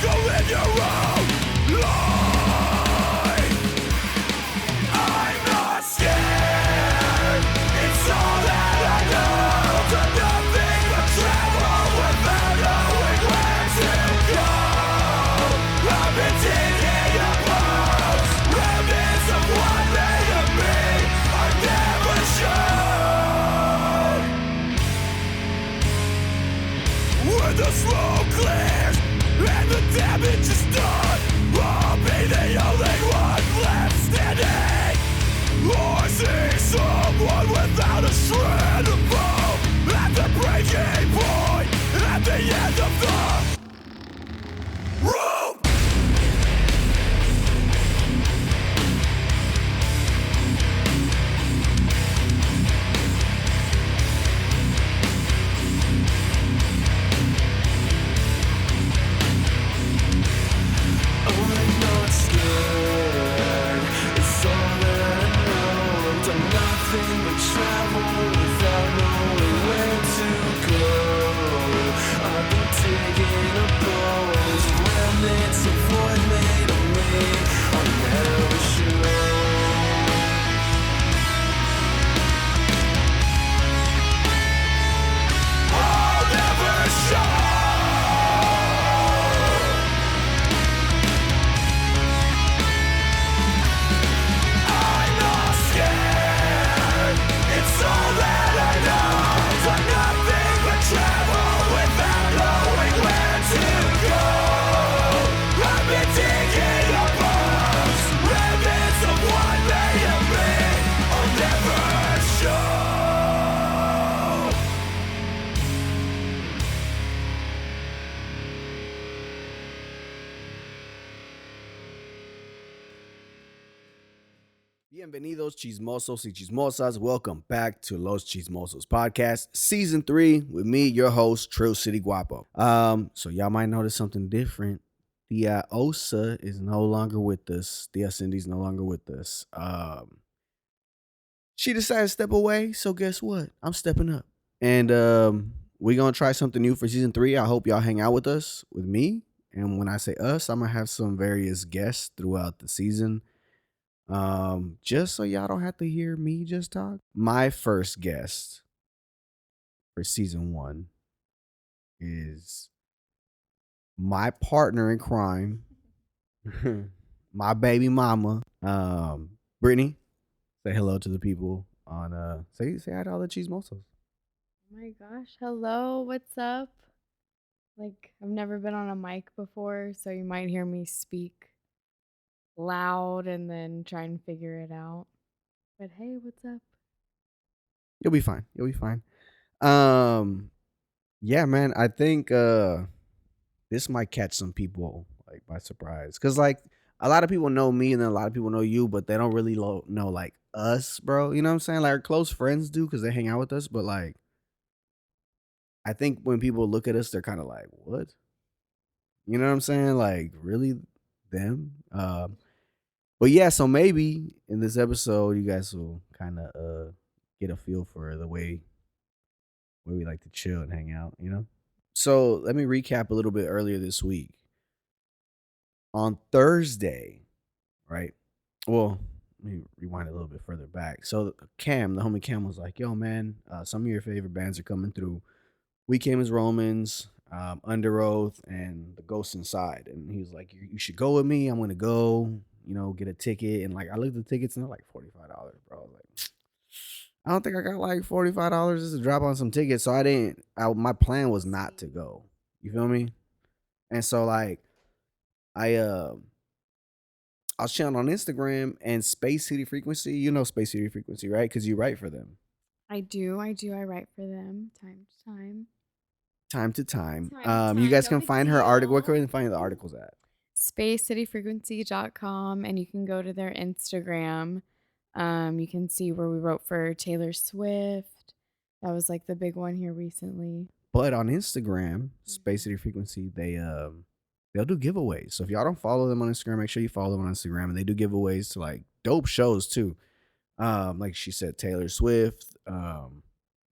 Go live your own life. I'm not scared. It's all that I know. To nothing but travel without knowing where to go. I've been digging up holes, remnants of what made of me I never showed. When the smoke clears and the damage is done, I'll be the only one left standing. I see someone without a shred of hope at the breaking point, at the end of the rope. I'm not scared. It's all that I know. Done nothing but travel without knowing where to go. I've been digging up bones, remnants of what made of me. I'll never show. I'll never show. I'm not scared. It's all that I know. Done nothing but travel without knowing where to go. I've been digging up bones, remnants of what made of me. I'll never show. Bienvenidos chismosos y chismosas. Welcome back to Los Chismosos Podcast, Season 3 with me, your host, Trill City Guapo. So y'all might notice something different. Tia Osa is no longer with us. Tia Cindy's no longer with us. She decided to step away, so guess what? I'm stepping up. And we're going to try something new for Season 3. I hope y'all hang out with us, with me. And when I say us, I'm going to have some various guests throughout the season. Just so y'all don't have to hear me just talk. My first guest for Season 1 is my partner in crime, my baby mama, Brittany. Say hello to the people on say hi to all the chismosos. Oh my gosh, hello, what's up? Like, I've never been on a mic before, so you might hear me speak loud and then try and figure it out. But hey, what's up? You'll be fine. You'll be fine. Yeah, man, I think this might catch some people like by surprise. Cause like a lot of people know me and then a lot of people know you, but they don't really know like us, bro. You know what I'm saying? Like our close friends do because they hang out with us, but like I think when people look at us, they're kind of like, what? You know what I'm saying? Like, really them? But yeah, so maybe in this episode, you guys will kind of get a feel for the way where we like to chill and hang out, you know? So let me recap a little bit earlier this week. On Thursday, right? Well, let me rewind a little bit further back. So Cam, the homie Cam was like, yo, man, some of your favorite bands are coming through. We Came as Romans, Under Oath, and The Ghost Inside. And he was like, you should go with me. I'm going to go, you know, get a ticket. And like, I looked at the tickets and they're like $45, bro. I was like, I don't think I got like $45 just to drop on some tickets. So my plan was not to go. You feel me? And so like, I was chilling on Instagram and Space City Frequency. You know Space City Frequency, right? Because you write for them. I do. I write for them time to time. Time to time. Time to You guys time, can no find big her article. Where deal. can we find the articles at? SpaceCityFrequency.com, and you can go to their Instagram. You can see where we wrote for Taylor Swift. That was like the big one here recently. But on Instagram, Space City Frequency, they'll do giveaways. So if y'all don't follow them on Instagram, make sure you follow them on Instagram. And they do giveaways to like dope shows too. Like she said, Taylor Swift.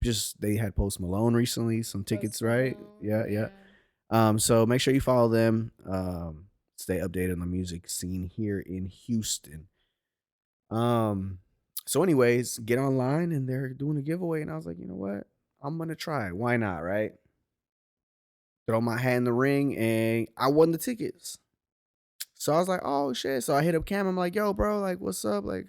Just they had Post Malone recently, some tickets, right? Yeah. So make sure you follow them. Stay updated on the music scene here in Houston. Um, so anyways, get online and they're doing a giveaway, and I was like, you know what? I'm gonna try it. Why not, right? Throw my hat in the ring, and I won the tickets. So I was like, oh shit. So I hit up Cam. I'm like, yo, bro, like, what's up? Like,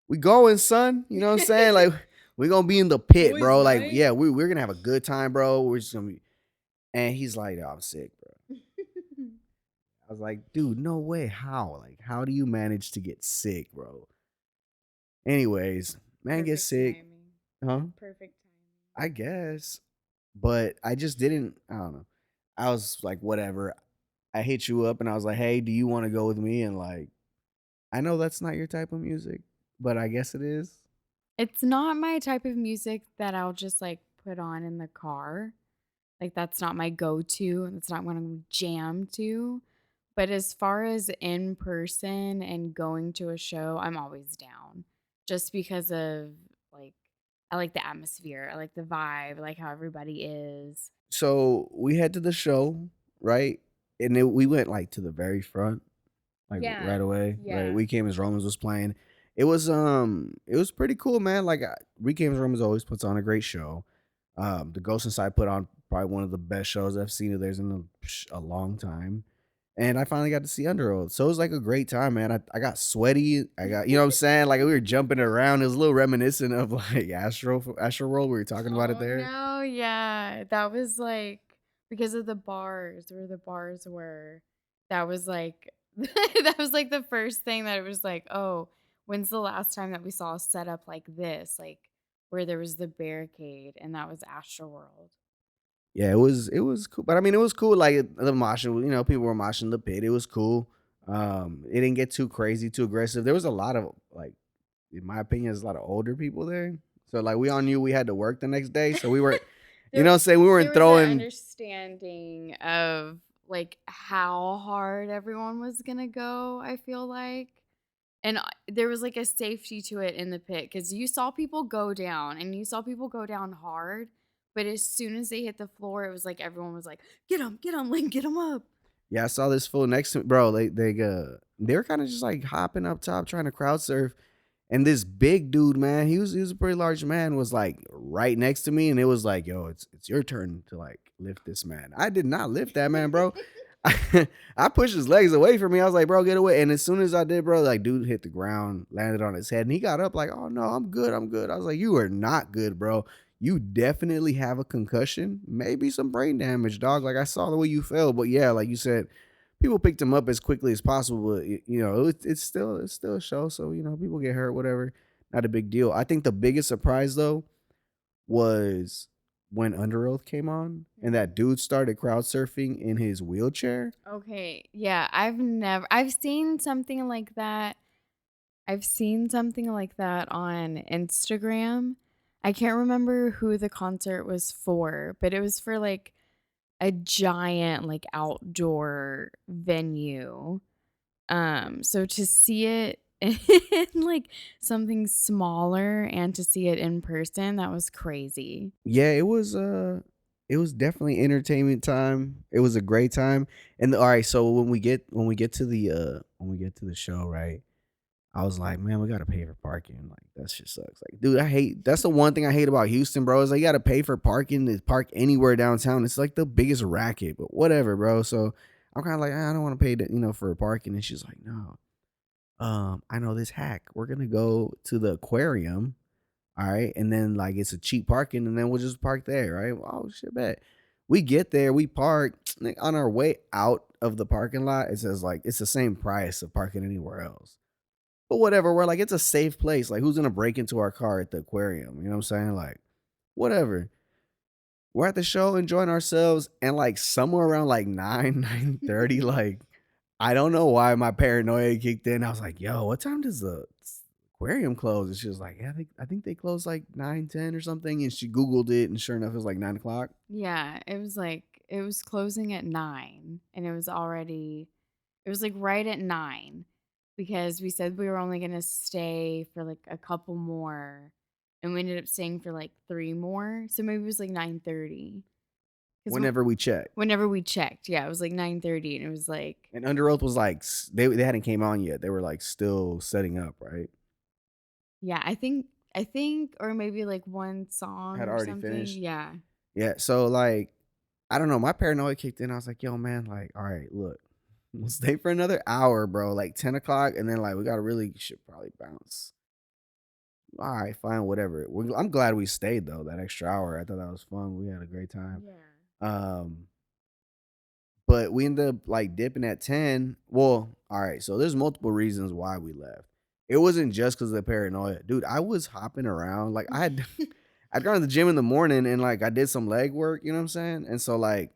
we going, son. You know what I'm saying? Like, we gonna be in the pit, Boys bro. Like, night. yeah, we're gonna have a good time, bro. We're just gonna be. And he's like, "Oh, I'm sick, bro." I was like, dude, no way. How? Like, how do you manage to get sick, bro? Anyways, man gets Perfect sick. timing. Huh? Perfect timing. I guess. But I just didn't. I don't know. I was like, whatever. I hit you up and I was like, hey, do you want to go with me? And like, I know that's not your type of music, but I guess it is. It's not my type of music that I'll just like put on in the car. Like that's not my go-to. That's not what I'm jam to. But as far as in person and going to a show, I'm always down. Just because of like I like the atmosphere. I like the vibe, I like how everybody is. So we head to the show, right? And then we went like to the very front. Like, Yeah. right away, right? Yeah. We Came as Romans was playing. It was pretty cool, man. Like, We Came as Romans always puts on a great show. The Ghost Inside put on probably one of the best shows I've seen of theirs in a long time. And I finally got to see Underoath. So it was like a great time, man. I got sweaty. I got, you know what I'm saying? Like we were jumping around. It was a little reminiscent of like Astro World. We were talking about it Oh there. no, yeah. That was like because of the bars, where the bars were. That was like that was like the first thing that it was like, oh, when's the last time that we saw a setup like this? Like where there was the barricade and that was Astroworld. Yeah, it was cool, but I mean, it was cool. Like the moshing, people were moshing the pit. It was cool. It didn't get too crazy, too aggressive. There was a lot of like, in my opinion, there's a lot of older people there. So like, we all knew we had to work the next day, so we weren't, there what I'm saying, we there weren't was an throwing. understanding of like how hard everyone was gonna go, I feel like. And there was like a safety to it in the pit because you saw people go down and you saw people go down hard. But as soon as they hit the floor, it was like everyone was like, get 'em, like, get 'em up. Yeah, I saw this fool next to me, bro. They were kind of just like hopping up top trying to crowd surf. And this big dude, man, he was a pretty large man, was like right next to me, and it was like, yo, it's your turn to like lift this man. I did not lift that man, bro. I pushed his legs away from me. I was like, bro, get away. And as soon as I did, bro, like dude hit the ground, landed on his head, and he got up like, oh no, I'm good, I'm good. I was like, you are not good, bro. You definitely have a concussion, maybe some brain damage, dog. Like I saw the way you fell, but yeah, like you said, people picked him up as quickly as possible. But it's still a show, so people get hurt, whatever. Not a big deal. I think the biggest surprise though was when Under Oath came on and that dude started crowd surfing in his wheelchair. Okay, yeah, I've seen something like that. I've seen something like that on Instagram. I can't remember who the concert was for, but it was for like a giant like outdoor venue. So to see it in like something smaller and to see it in person, that was crazy. Yeah, it was definitely entertainment time. It was a great time. And all right, so when we get to the show, right? I was like, man, we gotta pay for parking. Like that shit sucks. Like, dude, that's the one thing I hate about Houston, bro. Is like you gotta pay for parking to park anywhere downtown. It's like the biggest racket, but whatever, bro. So I'm kind of like, I don't want to pay for parking. And she's like, no, I know this hack. We're gonna go to the aquarium, all right, and then like it's a cheap parking, and then we'll just park there, right? Oh shit, bet. We get there, we park. Like, on our way out of the parking lot, it says like it's the same price of parking anywhere else. But whatever, we're like, it's a safe place. Like, who's gonna break into our car at the aquarium? You know what I'm saying? Like, whatever. We're at the show enjoying ourselves, and like somewhere around like 9:30, like I don't know why my paranoia kicked in. I was like, yo, what time does the aquarium close? And she was like, yeah, I think they close like 9:10 or something. And she Googled it, and sure enough, it was like 9 o'clock. Yeah, it was closing at 9 and it was like right at 9 because we said we were only going to stay for like a couple more and we ended up staying for like 3 more. So maybe it was like 9:30. 'Cause Whenever we checked. whenever we checked, yeah, it was like 9:30, and it was like, And Under Oath was like they hadn't came on yet. They were like still setting up, right? yeah, I think, or maybe like one song Had or already something. finished. Yeah. Yeah. So like, I don't know. My paranoia kicked in. I was like, yo, man, like, all right, look, we'll stay for another hour, bro. Like 10 o'clock, and then like we gotta really should probably bounce. All right, fine, whatever. I'm glad we stayed though, that extra hour. I thought that was fun. We had a great time. Yeah. Um, but we ended up like dipping at 10. Well, all right, so there's multiple reasons why we left. It wasn't just because of the paranoia. Dude, I was hopping around. Like I'd gone to the gym in the morning and like I did some leg work, you know what I'm saying? And so like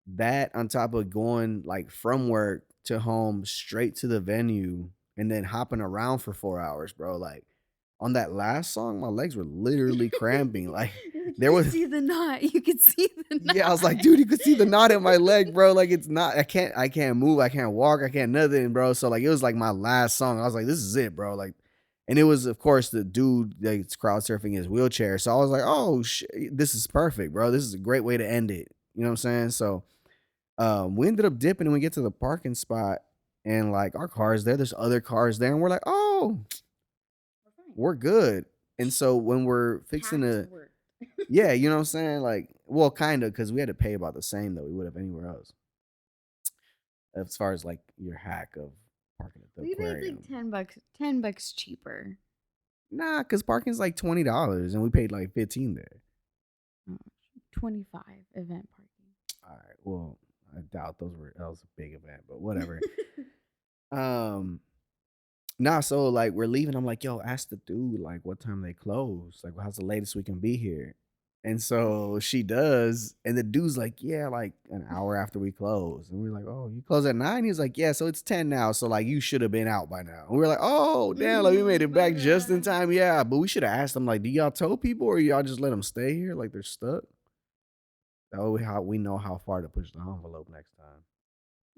that on top of going like from work to home straight to the venue and then hopping around for 4 hours, bro. Like on that last song, my legs were literally cramping. Like You're like, there you could was see the knot. You could see the knot. yeah, I was like, dude, you could see the knot in my leg, bro. Like it's not, I can't move, I can't walk, I can't nothing, bro. So like it was like my last song. I was like, this is it, bro. Like, and it was of course the dude that's crowd surfing his wheelchair. So I was like, oh this is perfect, bro. This is a great way to end it. You know what I'm saying? So we ended up dipping and we get to the parking spot and like our car's there. There's other cars there, and we're like, oh, We're fine. we're good. And so when we're fixing to Packed work. yeah, you know what I'm saying? Like, well, kind of, because we had to pay about the same that we would have anywhere else. As far as like your hack of parking at the We paid aquarium. like $10 cheaper. Nah, because parking's like $20 and we paid like 15 there. Oh, 25 event parking. All right. Well, I doubt that was a big event, but whatever. Nah, so like we're leaving. I'm like, yo, ask the dude like what time they close. Like, how's the latest we can be here? And so she does, and the dude's like, yeah, like an hour after we close. And we're like, oh, you close at 9? He's like, yeah, so it's 10 now. So like you should have been out by now. And we're like, oh, damn, like we made it My back just in bad. time. Yeah, but we should have asked them, like, do y'all tow people or y'all just let them stay here like they're stuck? That way how we know how far to push the envelope next time.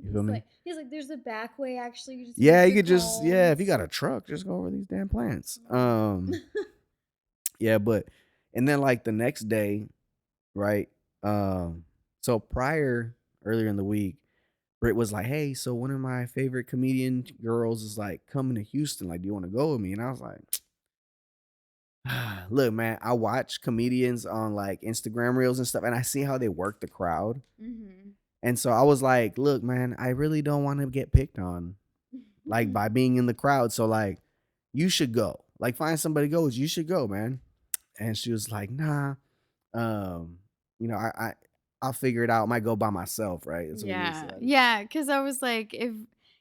You feel me? He's like, there's a back way actually. You just Yeah, make you the could just if you calls." got a truck, just go over these damn plants. Oh. Yeah, but and then like the next day, right? So earlier in the week, Britt was like, "Hey, so one of my favorite comedian girls is like coming to Houston. Like, do you want to go with me?" And I was like, "Look, man, I watch comedians on like Instagram reels and stuff, and I see how they work the crowd. Mm-hmm. And so I was like, look, man, I really don't want to get picked on, like by being in the crowd. So like, you should go. Like, find somebody goes. You should go, man." And she was like, "Nah, um, I'll figure it out. I might go by myself, right?" That's what you Yeah. said. Yeah. Cause I was like,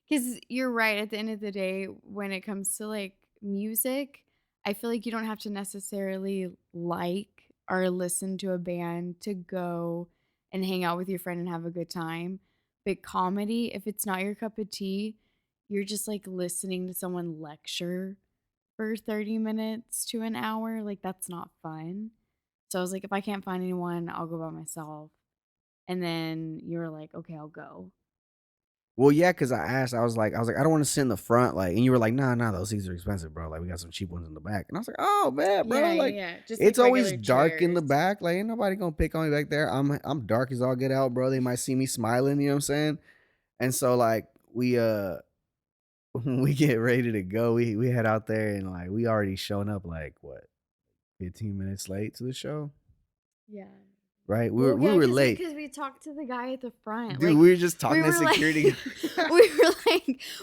cause you're right. At the end of the day, when it comes to like music, I feel like you don't have to necessarily like or listen to a band to go and hang out with your friend and have a good time. But comedy, if it's not your cup of tea, you're just like listening to someone lecture for 30 minutes to an hour. Like, that's not fun. So I was like, if I can't find anyone, I'll go by myself. And then you were like, okay, I'll go. Well, yeah, because I asked, I don't want to sit in the front, like, and you were like, nah, those seats are expensive, bro. Like, we got some cheap ones in the back. And I was like, oh man, bro, like, Just it's like always regular dark in the chairs. back. Like, ain't nobody gonna pick on me back there. I'm dark as all get out, bro. They might see me smiling, you know what I'm saying? And so like when we get ready to go, we head out there and like we already shown up like what 15 minutes late to the show, Yeah. right? We Well, were we yeah, were late, because we talked to the guy at the front. dude. Like, We were just we talking to were like, security.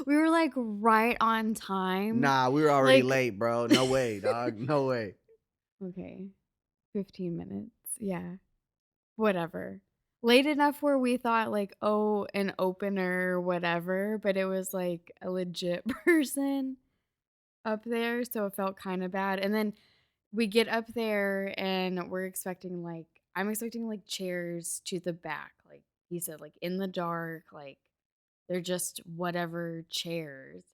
we were like right on time. Nah, we were already Like, late, bro. No way, dog. No way. okay, 15 minutes. Yeah, whatever. Late enough where we thought like, oh, an opener, whatever, but it was like a legit person up there, so it felt kind of bad. And then we get up there and I'm expecting like chairs to the back. Like he said, like in the dark, like they're just whatever chairs.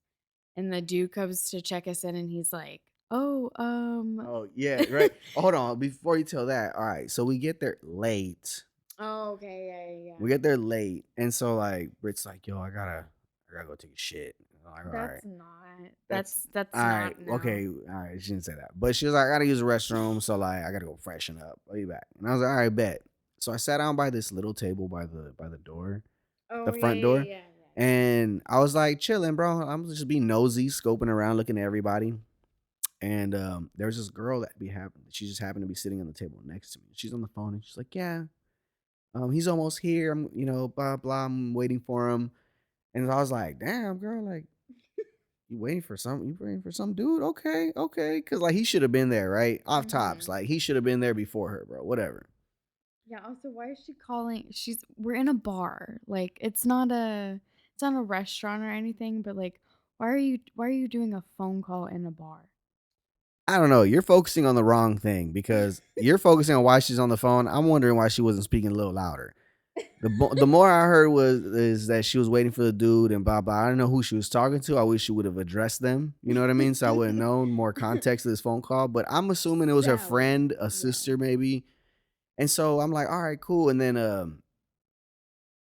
And the dude comes to check us in and he's like, oh, Oh yeah, right. Hold on, before you tell that. All right, so we get there late. oh, okay, yeah. We get there late, and so like Britt's like, "Yo, I gotta go take a shit." I'm like, all right. That's not. That's That's all right. not. No. Okay. All right. She didn't say that, but she was like, "I gotta use the restroom, so like, I gotta go freshen up. I'll be back." And I was like, "All right, bet." So I sat down by this little table by the door, the Oh, yeah, front yeah, door, yeah, yeah. and I was like chilling, bro. I'm just being nosy, scoping around, looking at everybody. And there was this girl that be having. She just happened to be sitting on the table next to me. She's on the phone and she's like, "Yeah, he's almost here. I'm, blah blah. I'm waiting for him." And I was like, "Damn, girl, like you waiting for some dude? Okay, okay." Cause like he should have been there, right? Off tops. Mhm. Like he should have been there before her, bro. Whatever. Yeah, also, why is she calling? We're in a bar. Like, it's not a restaurant or anything, but like, why are you doing a phone call in a bar? I don't know. You're focusing on the wrong thing because you're focusing on why she's on the phone. I'm wondering why she wasn't speaking a little louder. The more I heard is that she was waiting for the dude and blah blah. I don't know who she was talking to. I wish she would have addressed them. You know what I mean? So I would have known more context to this phone call. But I'm assuming it was her Valid. friend, a Yeah. sister maybe. And so I'm like, all right, cool. And then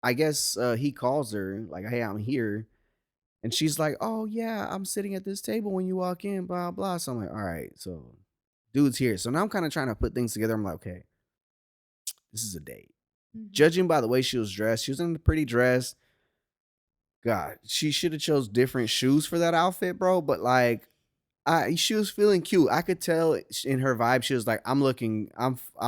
I guess he calls her like, hey, I'm here. And she's like, oh yeah, I'm sitting at this table when you walk in, blah blah. So I'm like, all right, so dude's here. So now I'm kind of trying to put things together. I'm like, okay, this is a date. Mhm. Judging by the way she was dressed, she was in a pretty dress. God, she should have chose different shoes for that outfit, bro. But like, she was feeling cute. I could tell in her vibe. She was like, I'm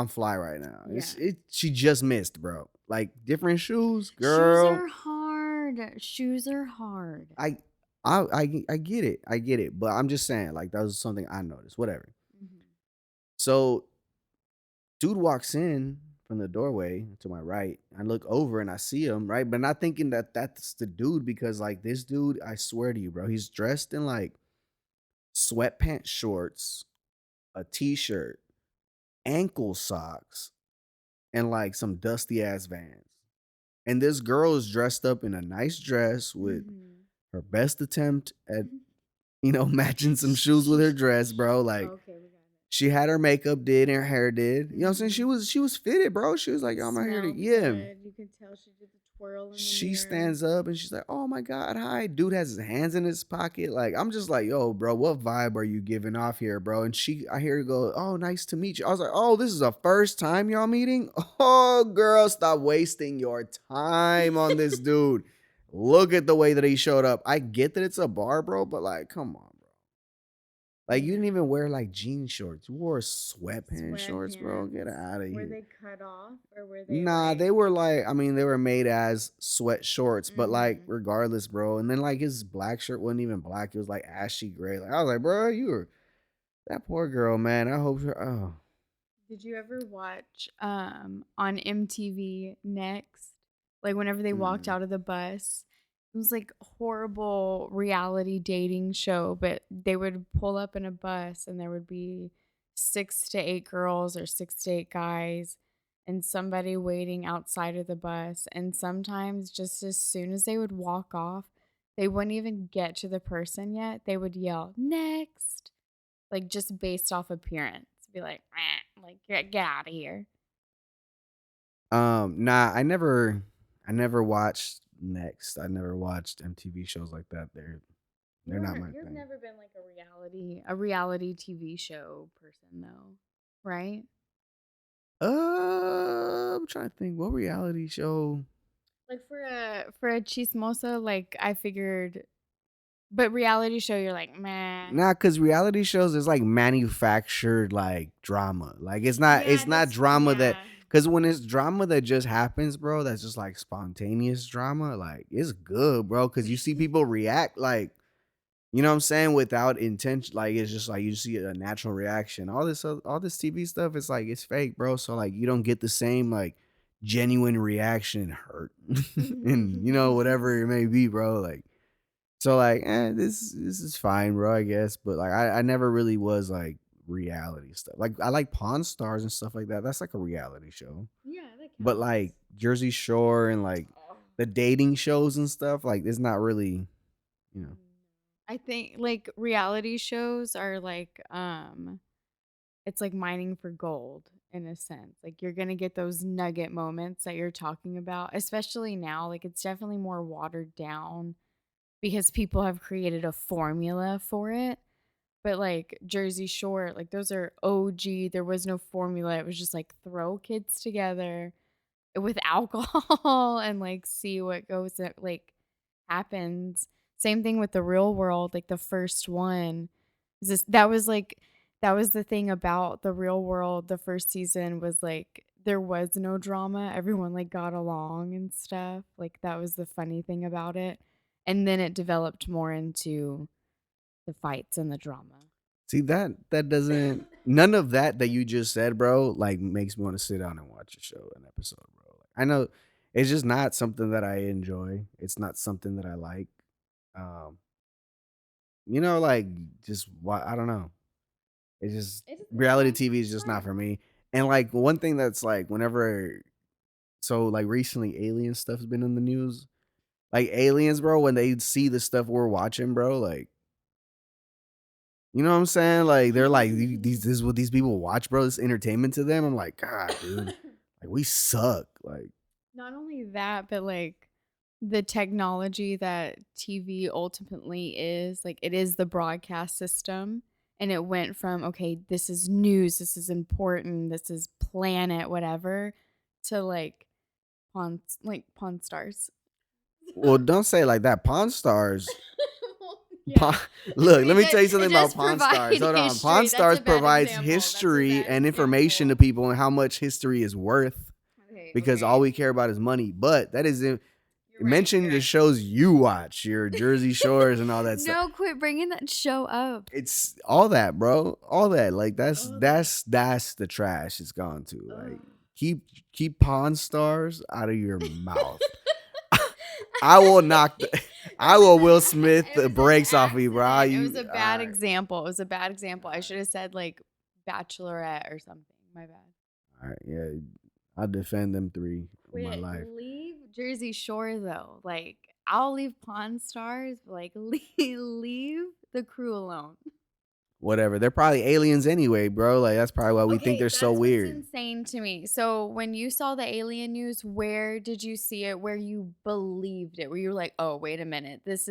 fly right now. Yeah. She just missed, bro. Like different shoes, Shoes girl. are hard. Shoes are hard. I, I get it, I get it. But I'm just saying, like that was something I noticed. Whatever. Mhm. So, dude walks in from the doorway to my right. I look over and I see him, right? But not thinking that that's the dude because like this dude, I swear to you, bro, he's dressed in like sweatpants shorts, a t-shirt, ankle socks, and like some dusty ass Vans. And this girl is dressed up in a nice dress with Mhm. her best attempt at, matching some shoes with her dress, bro. Like Okay, we got it. she had her makeup did and her hair did. You know what I'm saying? She Mhm. was she was fitted, bro. She was like, "Yo, I'm out here to Smelled yeah." good. You could tell she did the twirl in the She mirror. stands up and she's like, "Oh my god, hi." Dude has his hands in his pocket. Like I'm just like, "Yo, bro, what vibe are you giving off here, bro?" And I hear her go, "Oh, nice to meet you." I was like, "Oh, this is the first time y'all meeting?" Oh, girl, stop wasting your time on this dude. Look at the way that he showed up. I get that it's a bar, bro, but like, come on, bro. Like you didn't Yeah. even wear like jean shorts. You wore sweatpants shorts, bro. Get Sweatpants. out of Were here. they cut off or were they Nah, like? they were like, I mean, they were made as sweat shorts, but like Mhm. regardless, bro. And then like his black shirt wasn't even black; it was like ashy gray. Like I was like, bro, you were that poor girl, man. I hope her. Oh, Did you ever watch on MTV Next? Like whenever they walked mm. out of the bus, it was like a horrible reality dating show, but they would pull up in a bus and there would be 6 to 8 girls or 6 to 8 guys and somebody waiting outside of the bus. And sometimes just as soon as they would walk off, they wouldn't even get to the person yet. They would yell, next, like just based off appearance. Be like, like get out of here. Nah, I never watched Next. I never watched MTV shows like that. They're not my You've thing. never been like a reality TV show person though, right? I'm trying to think. What reality show? Like for a chismosa, like I figured, but reality show, you're like, meh. Nah, cause reality shows is like manufactured like drama. Like Yeah, it's not drama that yeah. cause when it's drama that just happens, bro, that's just like spontaneous drama, like it's good, bro. Cause you see people react like, you know what I'm saying, without intention. Like it's just like you see a natural reaction. All this TV stuff, it's like it's fake, bro. So like you don't get the same like genuine reaction hurt. And whatever it may be, bro. Like so like, this is fine, bro, I guess. But like I never really was like reality stuff. Like I like Pawn Stars and stuff like that. That's like a reality show. Yeah, that But counts. like Jersey Shore and like Oh. the dating shows and stuff, like it's not really, you know. I think like reality shows are like it's like mining for gold in a sense. Like you're going to get those nugget moments that you're talking about, especially now. Like it's definitely more watered down because people have created a formula for it. But like Jersey Shore, like those are OG. There was no formula. It was just like throw kids together. with alcohol and like see what goes like happens. Same thing with the real world, like the first one. That was the thing about the real world. The first season was like there was no drama. Everyone like got along and stuff. Like that was the funny thing about it. And then it developed more into the fights and the drama. See that doesn't none of that you just said, bro, like makes me want to sit down and watch a show, an episode, bro. Like, I know it's just not something that I enjoy. It's not something that I like. Um, like just why I don't know. It's just reality TV is just not for me. And like one thing that's like whenever like recently alien stuff's been in the news. Like aliens, bro, when they see the stuff we're watching, bro, like you know what I'm saying? Like they're like this is what these people watch, bro. This entertainment to them. I'm like, God, dude, like we suck. Like Not only that, but like the technology that TV ultimately is, like it is the broadcast system. And it went from, okay, this is news, this is important, this is planet, whatever, to Pawn Stars. well, don't say it like that. Pawn Stars. Yeah. Pawn, look, let me It tell you does- something it about does Pawn provide Stars. Hold on. history. Pawn That's Stars a bad provides example. That's a history bad and information to example. people and how much history is worth Okay, because okay. all we care about is money. But that isn't You're mention you're the shows you watch, your Jersey Shores and all that stuff. No, quit bringing that show up. It's all that, bro. All that. Like that's All that's the trash it's gone to. Like keep Pawn Stars out of your mouth. I will knock I will Will Smith the brakes off of you, bro. It was a bad alright. example. It was a bad example. I should have said like Bachelorette or something. My bad. All right, yeah. I defend them three in my Quit. life. Leave Jersey Shore though. Like I'll leave Pawn Stars, but like leave the crew alone. Whatever. They're probably aliens anyway, bro. Like that's probably why we think they're so that's weird. What's insane to me. So when you saw the alien news, where did you see it? Where you believed it? Where you were like, oh, wait a minute, this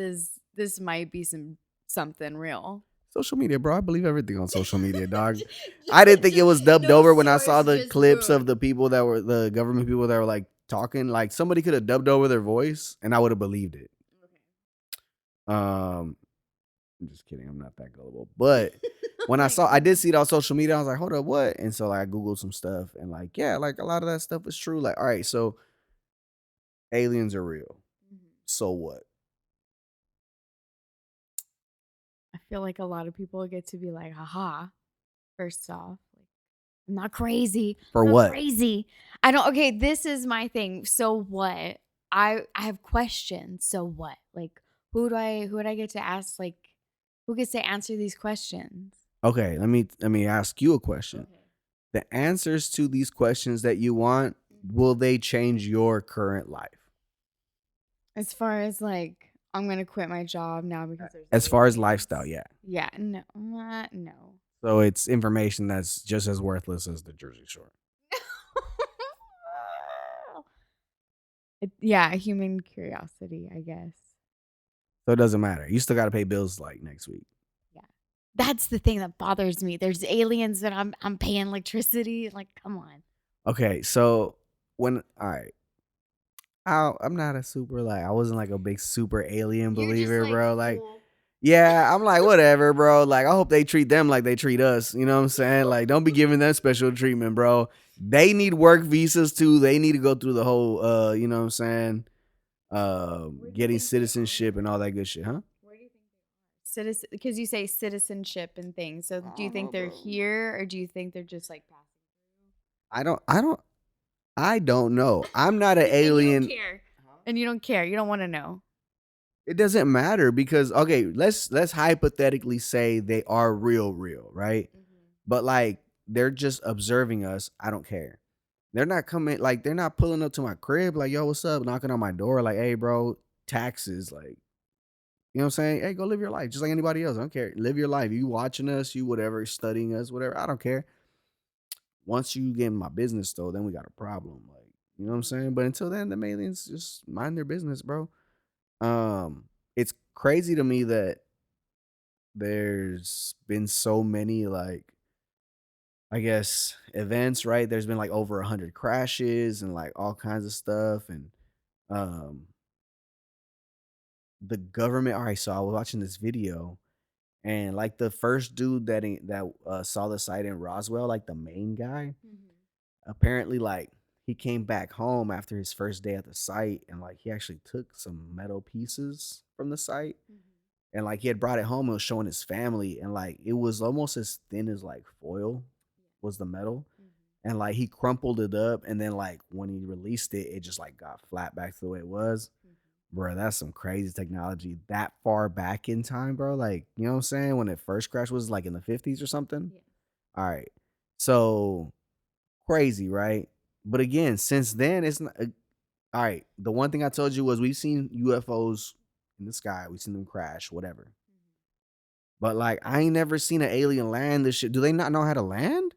might be something real. Social media, bro. I believe everything on social media, dog. I didn't think it was dubbed over when I saw the clips of the people that were the government people that were like talking. Like somebody could have dubbed over their voice and I would have believed it. I'm just kidding. I'm not that gullible. But when I did see it on social media, I was like, hold up, what? And so like I Googled some stuff and like, yeah, like a lot of that stuff was true. Like, all right, so aliens are real. So what? I feel like a lot of people get to be like, haha, first off, like, I'm not crazy. For I'm not what? crazy. I don't, okay, this is my thing. So what? I have questions. So what? Like, who would I get to ask? Like, who gets to answer these questions? Okay, let me ask you a question. Okay. The answers to these questions that you want, will they change your current life? As far as like, I'm gonna quit my job now because there's As far as aliens. lifestyle, yeah. Yeah, no, no. So it's information that's just as worthless as the Jersey Shore. Yeah, human curiosity, I guess. So it doesn't matter. You still got to pay bills like next week. Yeah, that's the thing that bothers me. There's aliens that I'm paying electricity. Like, come on. Okay, so all right, I'm not a super like I wasn't like a big super alien believer, bro. Like, yeah, I'm like whatever, bro. Like I hope they treat them like they treat us. You know what I'm saying? Like don't be giving them special treatment, bro. They need work visas too. They need to go through the whole, you know what I'm saying? Getting citizenship and all that good shit, huh? Where do you think they are? Citizen, because you say citizenship and things. So do you think they're here or do you think they're just like passing through? I don't know. I'm not an alien. And you don't care. And you don't care. You don't want to know. It doesn't matter because okay, let's hypothetically say they are real, right? But like they're just observing us. I don't care. They're not coming like they're not pulling up to my crib like, yo, what's up? Knocking on my door, like, hey, bro, taxes, like, you know what I'm saying? Hey, go live your life just like anybody else. I don't care. Live your life. You watching us, you whatever, studying us, whatever. I don't care. Once you get in my business though, then we got a problem. Like, you know what I'm saying? But until then, the aliens just mind their business, bro. It's crazy to me that there's been so many like I guess, events, right? There's been like over 100 crashes and like all kinds of stuff. And um, the government. All right, so I was watching this video, and like the first dude that saw the site in Roswell, like the main guy, apparently like he came back home after his first day at the site, and like he actually took some metal pieces from the site, and like he had brought it home and was showing his family, and like it was almost as thin as like foil was the metal, and like he crumpled it up, and then like when he released it, it just like got flat back to the way it was. Bro, that's some crazy technology that far back in time, bro. Like, you know what I'm saying? When it first crashed was like in the 50s or something. Yes. All right. So crazy, right? But again, since then, it's not. All right. The one thing I told you was we've seen UFOs in the sky, we've seen them crash, whatever. But like, I ain't never seen an alien land. This shit. Do they not know how to land?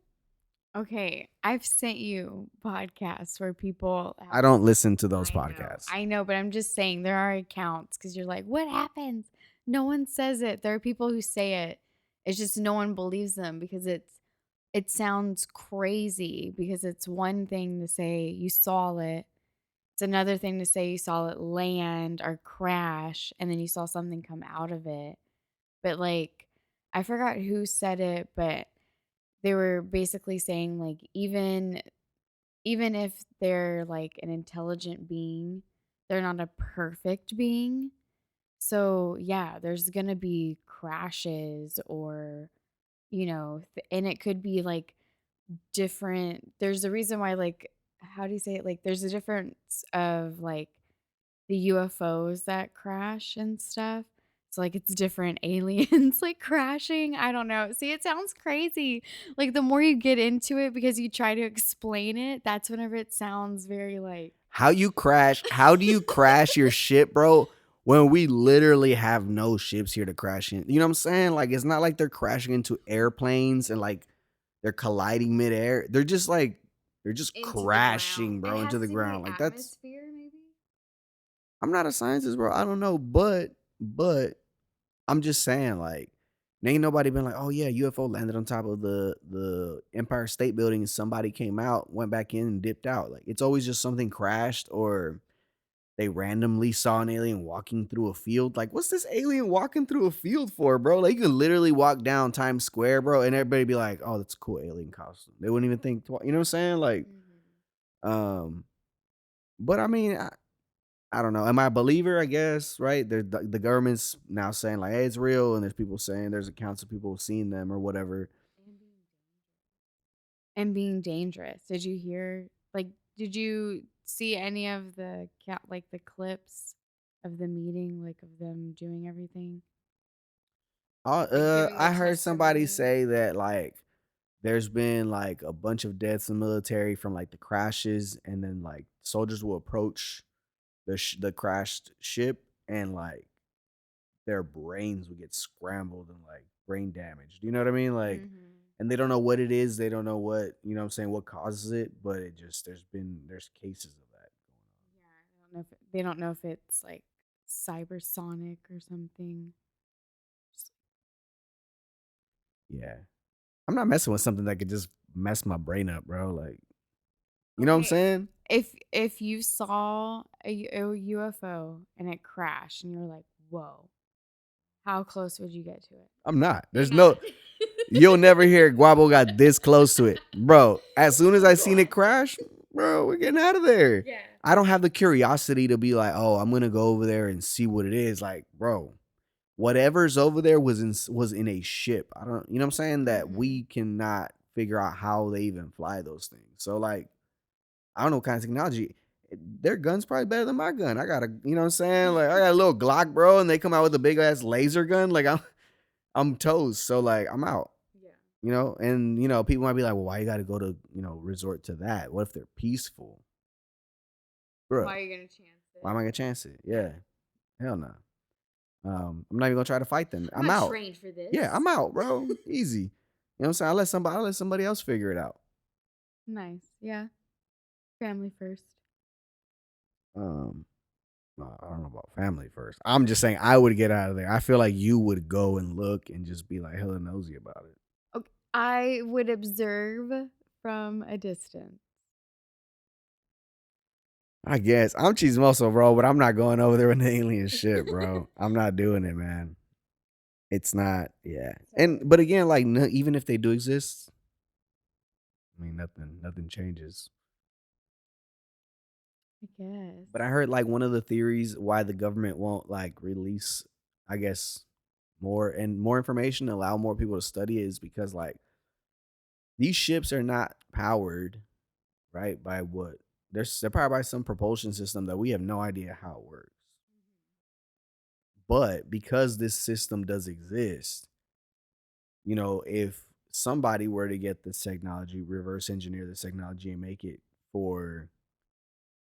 Okay, I've sent you podcasts where people I have. don't listen to those I know, podcasts. I know, but I'm just saying there are accounts because you're like, what happens? No one says it. There are people who say it. It's just no one believes them because it sounds crazy because it's one thing to say you saw it. It's another thing to say you saw it land or crash and then you saw something come out of it. But like I forgot who said it, but they were basically saying like even if they're like an intelligent being, they're not a perfect being. So, yeah, there's going to be crashes or, and it could be like different. There's a reason why, like, how do you say it? Like, there's a difference of like the UFOs that crash and stuff. So like it's different aliens like crashing. I don't know. See, it sounds crazy. Like the more you get into it because you try to explain it, that's whenever it sounds very like How you crash? How do you crash your ship, bro? When we literally have no ships here to crash in. You know what I'm saying? Like it's not like they're crashing into airplanes and like they're colliding midair. They're just into the ground. crashing, bro, It into has the to be ground. the Like that's atmosphere, maybe. I'm not a scientist, bro. I don't know, but I'm just saying, like, ain't nobody been like, oh yeah, UFO landed on top of the Empire State Building and somebody came out, went back in and dipped out. Like it's always just something crashed or they randomly saw an alien walking through a field. Like, what's this alien walking through a field for, bro? Like, you can literally walk down Times Square, bro, and everybody be like, "Oh, that's a cool alien costume." They wouldn't even think, you know what I'm saying? Like, um, but I mean, I don't know. Am I a believer? I guess, right? The government's now saying like, "Hey, it's real," and there's people saying there's accounts of people seeing them or whatever. And being dangerous. Did you hear like did you see any of the like the clips of the meeting, like of them doing everything? Like giving the I heard somebody testimony? say that like there's been like a bunch of deaths in the military from like the crashes, and then like soldiers will approach the crashed ship, and like their brains would get scrambled and like brain damage. Do you know what I mean? Like, and they don't know what it is. They don't know what, you know what I'm saying, what causes it, but it just there's cases of that Yeah, I don't know if they don't know if it's like cybersonic or something. going on. Yeah. I'm not messing with something that could just mess my brain up, bro. Like, you know what I'm Okay, saying? if you saw a UFO and it crashed and you're like, "Whoa." How close would you get to it? I'm not. You're There's not. no You'll never hear Guabo got this close to it. Bro, as soon as I seen it crash, bro, we're getting out of there. Yeah. I don't have the curiosity to be like, oh, I'm gonna go over there and see what it is. Like, bro, whatever's over there was in a ship. I don't, you know what I'm saying? That we cannot figure out how they even fly those things. So like, I don't know what kind of technology. Their gun's probably better than my gun. I got a, you know what I'm saying? Like, I got a little Glock, bro, and they come out with a big ass laser gun. Like, I'm toast. So like, I'm out. Yeah. You know, and people might be like, well, why you got to go to resort to that? What if they're peaceful, bro? Why are you gonna chance Why it? am I gonna chance it? Yeah, hell no. I'm not even gonna try to fight them. I'm I'm not out. trained for this. Yeah, I'm out, bro. Easy. You know what I'm saying? I'll let somebody else figure it out. Nice. Yeah. Family first. Um, I don't know about family first. I'm just saying I would get out of there. I feel like you would go and look and just be like hella nosy about it. Okay. I would observe from a distance. I guess I'm chismoso, bro, but I'm not going over there with the alien shit, bro. I'm not doing it, man. It's not, yeah. And So, but again, like even if they do exist, I mean nothing changes. I guess. But I heard like one of the theories why the government won't like release, I guess, more information, allow more people to study it is because like these ships are not powered, right, by what they're powered by some propulsion system that we have no idea how it works. But because this system does exist, if somebody were to get this technology, reverse engineer this technology and make it for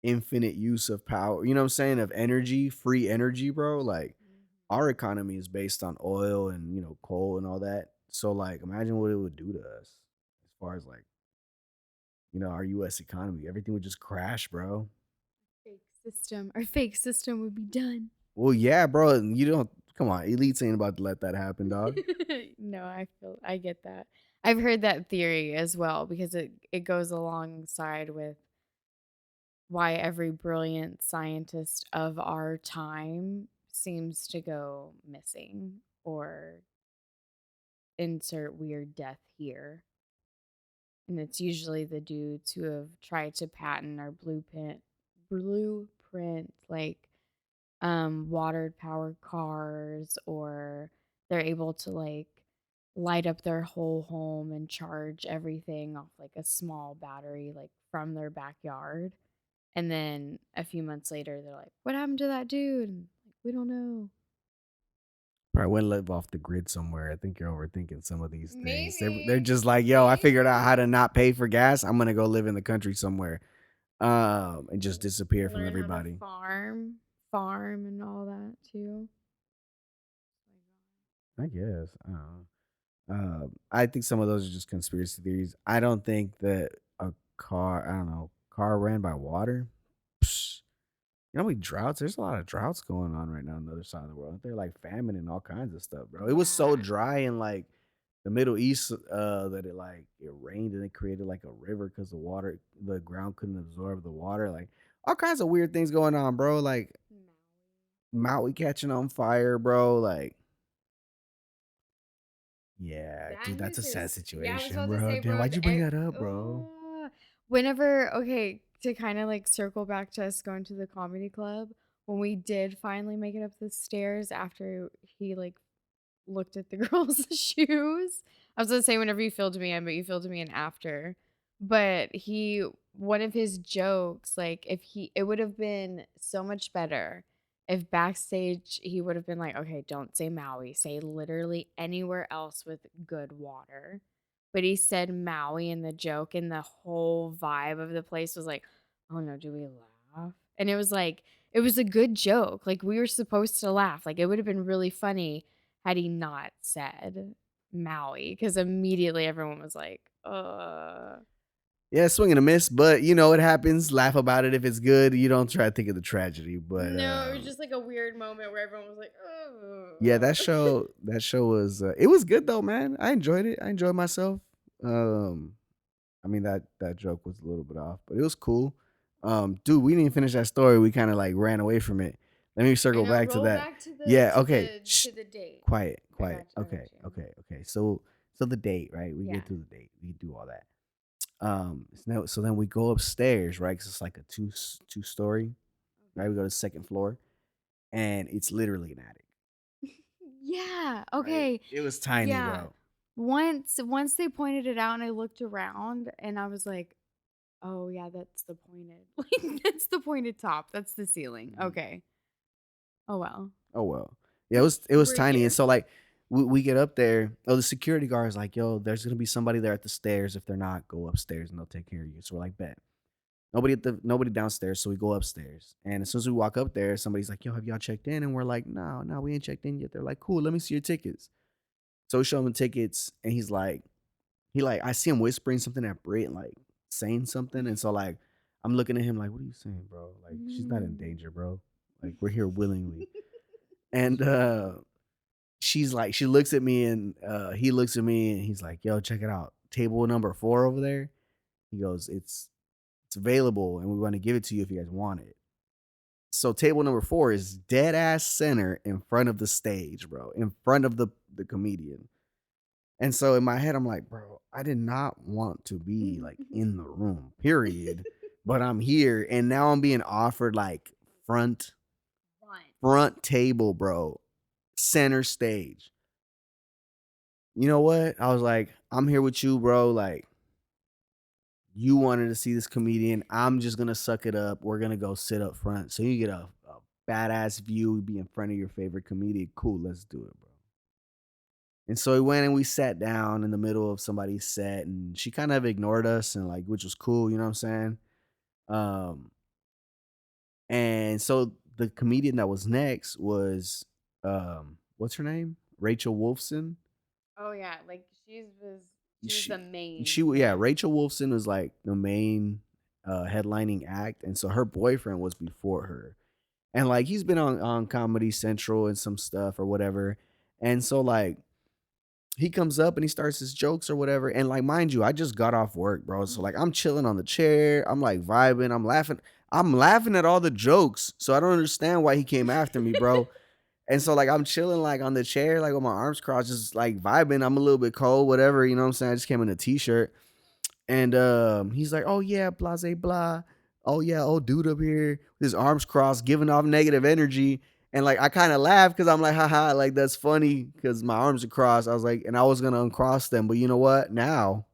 infinite use of power, you know what I'm saying, of energy, free energy, bro, like Mhm. our economy is based on oil and, coal and all that. So like imagine what it would do to us as far as like, our US economy. Everything would just crash, bro. Our fake system would be done. Well, yeah, bro. And you don't come on, elites ain't about to let that happen, dog. No, I get that. I've heard that theory as well because it goes alongside with why every brilliant scientist of our time seems to go missing or insert weird death here. And it's usually the dudes who have tried to patent our blueprint like watered powered cars, or they're able to like light up their whole home and charge everything off like a small battery like from their backyard. And then a few months later they're like, what happened to that dude? And, like, we don't know. Probably went live off the grid somewhere. I think you're overthinking some of these things. They're Maybe. just like, yo, I figured out how to not pay for gas. I'm gonna go live in the country somewhere, and just disappear from Learn how to everybody. farm and all that too. I guess. I don't know. I think some of those are just conspiracy theories. I don't think that a car, I don't know, car ran by water. Psh, with droughts, there's a lot of droughts going on right now on the other side of the world. They're like famine and all kinds of stuff, bro. It was so Yeah. dry in like the Middle East that it rained and it created like a river because the ground couldn't absorb the water. Like all kinds of weird things going on, bro. Like Maui catching on fire, bro. Like, yeah, That dude, that's news a sad is, yeah, I was situation, about to bro. say, Damn, bro, why'd you bring that up, bro? whenever, okay, to kind of like circle back to us going to the comedy club, when we did finally make it up the stairs after he like looked at the girl's shoes. I was gonna say whenever you filled me in, but you filled me in after. But one of his jokes, like it would have been so much better if backstage he would have been like, okay, don't say Maui, say literally anywhere else with good water. But he said Maui in the joke, and the whole vibe of the place was like, oh no, do we laugh? And it was like, it was a good joke. Like we were supposed to laugh. Like it would have been really funny had he not said Maui, because immediately everyone was like, Yeah, swing and a miss, but it happens. Laugh about it if it's good. You don't try to think of the tragedy, but no, it was just like a weird moment where everyone was like, yeah, oh. that show was it was good though, man. I enjoyed it. I enjoyed myself. Um, I mean that joke was a little bit off, but it was cool. Dude, we didn't even finish that story. We kind of like ran away from it. Let me I circle know. back to Roll that. back to Yeah, okay. Shh. the date. Quiet, I quiet. got you. I got Okay, you. okay, okay. So the date, right? We Yeah. get through the date. We do all that. So then we go upstairs, right? Because it's like a two story, right? We go to the second floor, and it's literally an attic, Yeah. right? Okay. It was tiny, Yeah. bro. Once they pointed it out and I looked around and I was like, oh yeah, that's the pointed. Like that's the pointed top. That's the ceiling. Mhm. Okay. Oh well. Oh well, yeah, it was We're tiny, and here. so like we get up there. Oh, the security guard is like, "Yo, there's gonna be somebody there at the stairs. If they're not, go upstairs and they'll take care of you." So we're like, "Bet." Nobody downstairs, so we go upstairs. And as soon as we walk up there, somebody's like, "Yo, have y'all checked in?" And we're like, "No, no, we ain't checked in yet." They're like, "Cool, let me see your tickets." So we show him the tickets, and I see him whispering something at Brit, like saying something, and so like I'm looking at him like, "What are you saying, bro? Like she's not in danger, bro. Like we're here willingly." And she's like, she looks at me and he looks at me and he's like, "Yo, check it out. Table number 4 over there." He goes, "It's available and we want to give it to you if you guys want it." So table number 4 is dead ass center in front of the stage, bro, in front of the comedian. And so in my head, I'm like, bro, I did not want to be like in the room, period. But I'm here and now I'm being offered like front front table, bro, center stage. You know what? I was like, I'm here with you, bro. Like, you wanted to see this comedian. I'm just gonna suck it up. We're gonna go sit up front. So you get a badass view, be in front of your favorite comedian. Cool, let's do it, bro. And so we went and we sat down in the middle of somebody's set, and she kind of ignored us, and like, which was cool, you know what I'm saying? Um, and so the comedian that was next was, what's her name? Rachel Wolfson. Oh yeah, like she was She, the main. yeah, Rachel Wolfson was like the main headlining act, and so her boyfriend was before her, and like he's been on Comedy Central and some stuff or whatever, and so like he comes up and he starts his jokes or whatever. And like, mind you, I just got off work, bro. So like I'm chilling on the chair. I'm like vibing. I'm laughing. I'm laughing at all the jokes. So I don't understand why he came after me, bro. And so like I'm chilling like on the chair, like with my arms crossed, just like vibing. I'm a little bit cold, whatever, you know what I'm saying? I just came in a t-shirt. And he's like, "Oh yeah, blase blah. Oh yeah, old dude up here, with his arms crossed, giving off negative energy." And like I kind of laughed because I'm like, haha, like that's funny because my arms are crossed. I was like, and I was gonna uncross them, but you know what? Now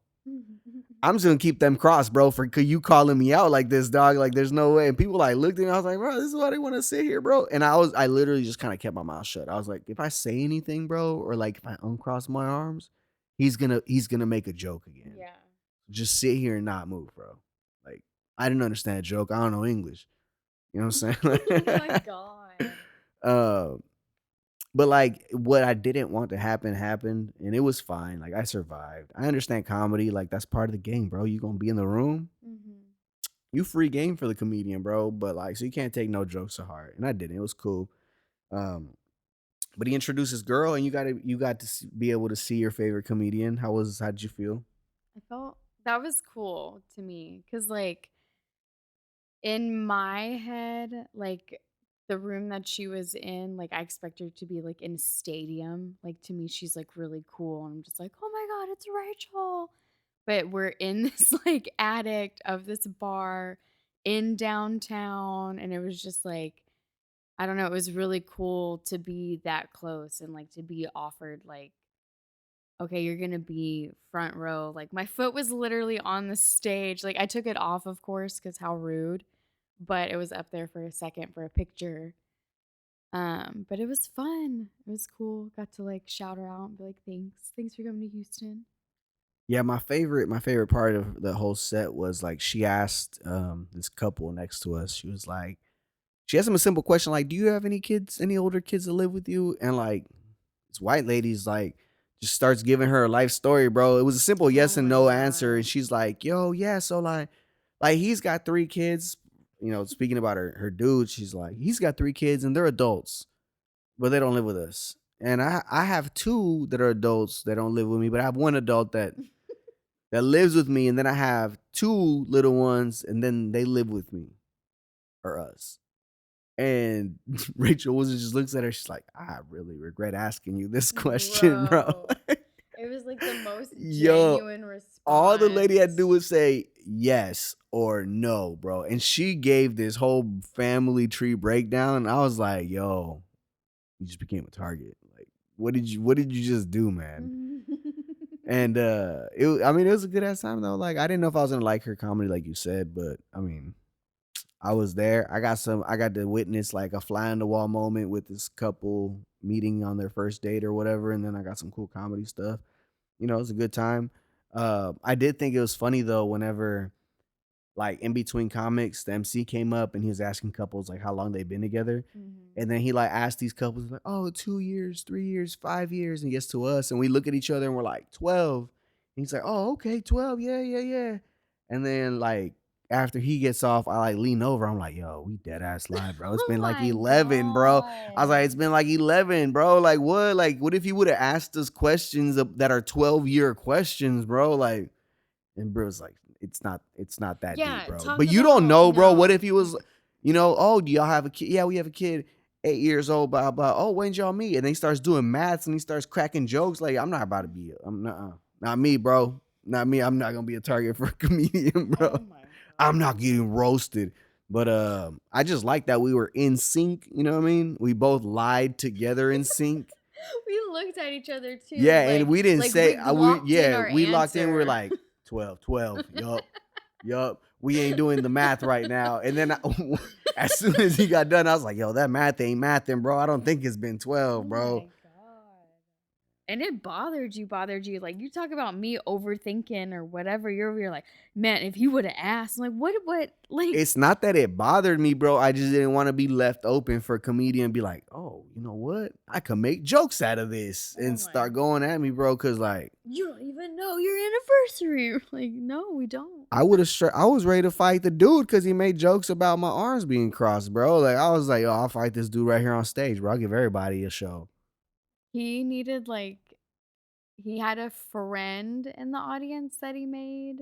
I'm just gonna keep them crossed, bro. For you calling me out like this, dog. Like there's no way. And people like looked at me. I was like, bro, this is why they want to sit here, bro. And I literally just kind of kept my mouth shut. I was like, if I say anything, bro, or like if I uncross my arms, he's gonna make a joke again. Yeah. Just sit here and not move, bro. Like I didn't understand a joke. I don't know English. You know what I'm Oh saying? my god. uh, but like what I didn't want to happen happened, and it was fine. Like I survived. I understand comedy. Like that's part of the game, bro. You gonna be in the room. You free game for the comedian, bro. But like, so you can't take no jokes to heart. And I didn't. It was cool. Um, but he introduced his girl, and you got to be able to see your favorite comedian. How did you feel? I felt that was cool to me because, like, in my head, like, the room that she was in, like, I expect her to be, like, in a stadium. Like, to me, she's, like, really cool, and I'm just like, "Oh my god, it's Rachel." But we're in this, like, attic of this bar in downtown, and it was just, like, I don't know, it was really cool to be that close and, like, to be offered, like, "Okay, you're gonna be front row." Like, my foot was literally on the stage. Like, I took it off, of course, because how rude, but it was up there for a second for a picture. But it was fun. It was cool. Got to, like, shout her out and be like, "Thanks. Thanks for coming to Houston." Yeah, my favorite part of the whole set was like she asked this couple next to us. She asked him a simple question like, "Do you have any kids, any older kids that live with you?" And like this white lady's like just starts giving her a life story, bro. It was a simple Oh yes and my no answer, and god. she's like, "Yo, yeah, so like he's got 3 kids." You know, speaking about her dude, she's like, "He's got 3 kids and they're adults, but they don't live with us." And I have 2 that are adults that don't live with me, but I have one adult that lives with me, and then I have 2 little ones, and then they live with me or us. And Rachel Wilson just looks at her. She's like, "I really regret asking you this question, bro." Bro. It was, like, the most Yo, genuine all the lady had to do response. was say yes or no, bro. And she gave this whole family tree breakdown. And I was like, "Yo, you just became a target. Like, what did you just do, man?" And I mean, it was a good ass time though. Like, I didn't know if I was gonna like her comedy, like you said, but I mean, I was there. I got to witness like a fly on the wall moment with this couple meeting on their first date or whatever, and then I got some cool comedy stuff. You know, it was a good time. I did think it was funny though whenever like in between comics, the MC came up and he was asking couples like how long they've been together. Mhm. And then he like asked these couples like, "Oh, 2 years, 3 years, 5 years," and he gets to us and we look at each other and we're like 12. And he's like, "Oh, okay, 12, yeah, yeah, yeah." And then like after he gets off, I like lean over. I'm like, yo, we dead ass live, bro. It's Oh been like my 11, bro. I was like, God. it's been like 11, bro. Like what? Like what if you would have asked us questions that are 12-year questions, bro? Like, and bro's like, it's not that deep, Yeah, bro. talk But you don't about know, bro. What if he no. was, oh, do y'all have a kid? Yeah, we have a kid, 8 years old, blah blah. Oh, when did y'all meet? And then he starts doing maths and he starts cracking jokes. Like, I'm not about to be, I'm not me, bro. Not me. I'm not gonna be a target for a comedian, bro. Oh my I'm God. not getting roasted. But I just like that we were in sync. You know what I mean? We both lied together in sync. We looked at each other too, Yeah, and we didn't like say we locked in our we locked in. We were answer. like 12, 12. Yup. We ain't doing the math right now. And then as soon as he got done, I was like, yo, that math ain't mathing, bro. I don't think it's been 12, Oh bro. my God. And it bothered you. Like, you talk about me overthinking or whatever. You're over here like, man, if he would have asked, I'm like, what, like, It's not that it bothered me, bro. I just didn't want to be left open for a comedian and be like, oh, you know what? I could make jokes out of this Oh and my start going at me, bro. Cause like you don't even know your anniversary. Like, no, we don't. I was ready to fight the dude because he made jokes about my arms being crossed, bro. Like I was like, oh, I'll fight this dude right here on stage, bro. I'll give everybody a show. He needed, like, he had a friend in the audience that he made,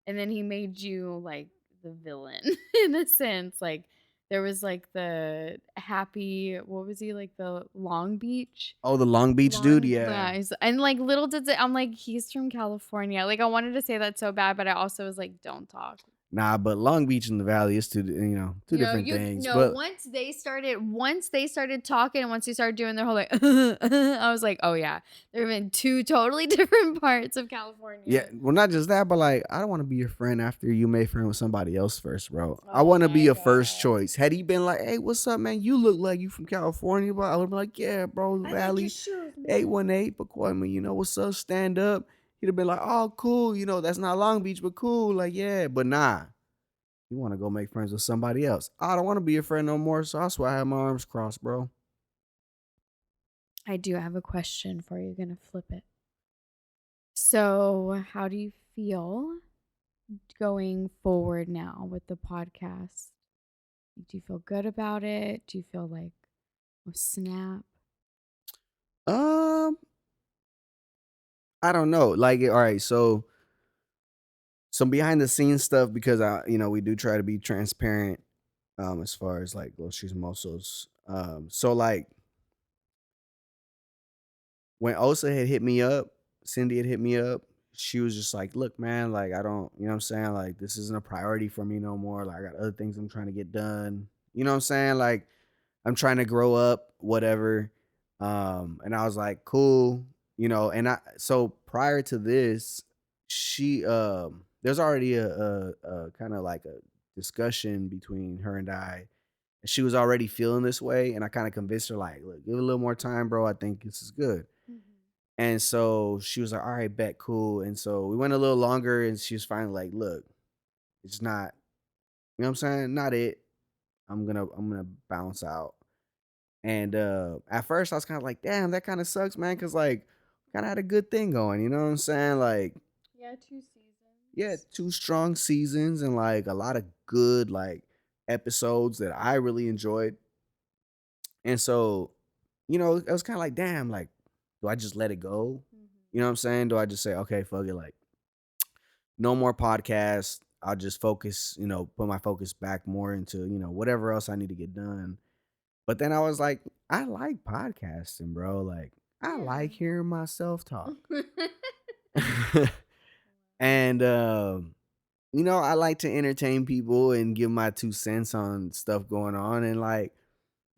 and then he made you like the villain in a sense. Like, there was like the happy, what was he, like the Long Beach? Oh, the Long Beach dude, Long, yeah. nice. And like little did it, I'm like, he's from California. Like, I wanted to say that so bad, but I also was like, don't talk. Nah, but Long Beach and the Valley is two different things. No, But once they started talking and once they started doing their whole like I was like, oh yeah, there have been two totally different parts of California. yeah, well, not just that, but like, I don't want to be your friend after you made friend with somebody else first, bro. I Oh want to be my your first God. choice. Had he been like, hey, what's up, man? You look like you from California, bro. I would be like, yeah, bro, I like your Valley, shoes, man. 818, Pacoima, what's up, stand up. He'd have been like, oh, cool. That's not Long Beach, but cool. Like, yeah, but nah. You want to go make friends with somebody else. I don't want to be your friend no more, so that's why I have my arms crossed, bro. I do have a question for you. Gonna flip it. So, how do you feel going forward now with the podcast? Do you feel good about it? Do you feel like, oh snap? Um, I don't know. Like, all right, so some behind the scenes stuff because we do try to be transparent as far as like Los Chismosos. So like when Osa had hit me up, Cindy had hit me up, she was just like, look, man, like I don't, you know what I'm saying? Like this isn't a priority for me no more. Like I got other things I'm trying to get done. You know what I'm saying? Like I'm trying to grow up, whatever. And I was like, cool, and so prior to this, she there's already a kind of like a discussion between her and I. And she was already feeling this way, and I kind of convinced her, like, look, give it a little more time, bro. I think this is good. And so she was like, all right, bet, cool. And so we went a little longer, and she was finally like, look, it's not, you know what I'm saying? Not it. I'm gonna bounce out. And at first I was kind of like, damn, that kind of sucks, man, because like kind of had a good thing going, you know what I'm saying? Like, Yeah, 2 yeah, seasons. 2 strong seasons and like a lot of good like episodes that I really enjoyed. And so, it was kind of like, damn, like, do I just let it go? You know what I'm saying? Do I just say, okay, fuck it, like, no more podcasts. I'll just focus, put my focus back more into, whatever else I need to get done. But then I was like, I like podcasting, bro. Like, I like hearing myself talk. And, I like to entertain people and give my 2 cents on stuff going on. And like,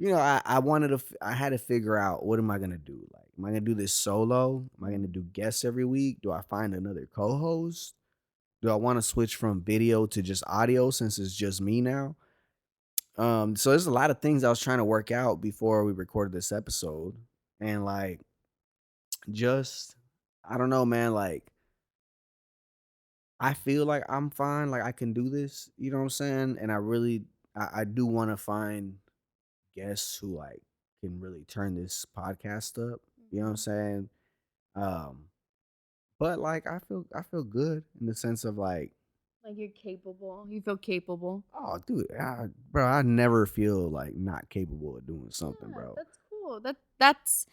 I had to figure out what am I gonna do? Like, am I gonna do this solo? Am I gonna do guests every week? Do I find another co-host? Do I want to switch from video to just audio since it's just me now? So there's a lot of things I was trying to work out before we recorded this episode. And like just I don't know, man, like I feel like I'm fine, like I can do this, you know what I'm saying? And I do want to find guests who like can really turn this podcast up. You know what I'm saying? Um, but like I feel good in the sense of like Like you're capable. You feel capable. Oh, dude, bro, I never feel like not capable of doing something, Yeah, bro. that's cool.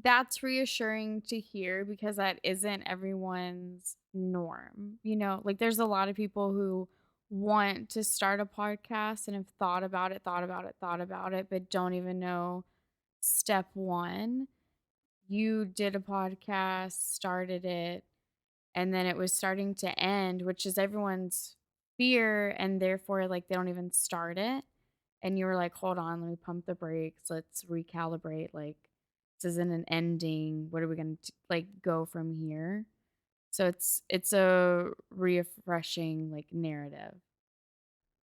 That's reassuring to hear because that isn't everyone's norm. Like there's a lot of people who want to start a podcast and have thought about it, but don't even know step one. You did a podcast, started it, and then it was starting to end, which is everyone's fear, and therefore, like, they don't even start it. And you were like, hold on, let me pump the brakes. Let's recalibrate. Like, this isn't an ending. What are we going to like go from here? So it's a refreshing like narrative.